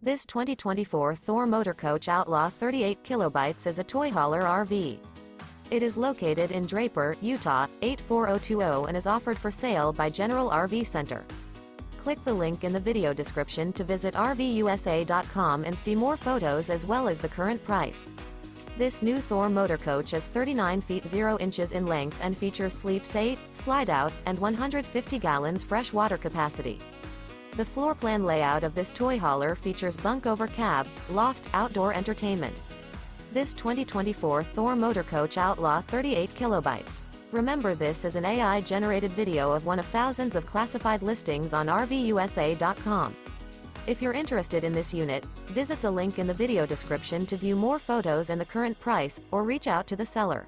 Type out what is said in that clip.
This 2024 Thor Motor Coach Outlaw 38 kilobytes is a toy hauler RV. It is located in Draper, Utah, 84020 and is offered for sale by General RV Center. Click the link in the video description to visit RVUSA.com and see more photos as well as the current price. This new Thor Motor Coach is 39 feet 0 inches in length and features sleeps 8, Slideout, and 150 gallons fresh water capacity. The floor plan layout of this toy hauler features Bunk Over Cab, Loft, outdoor entertainment. This 2024 Thor Motor Coach Outlaw 38 kilobytes. Remember, this is an AI-generated video of one of thousands of classified listings on RVUSA.com. If you're interested in this unit, visit the link in the video description to view more photos and the current price, or reach out to the seller.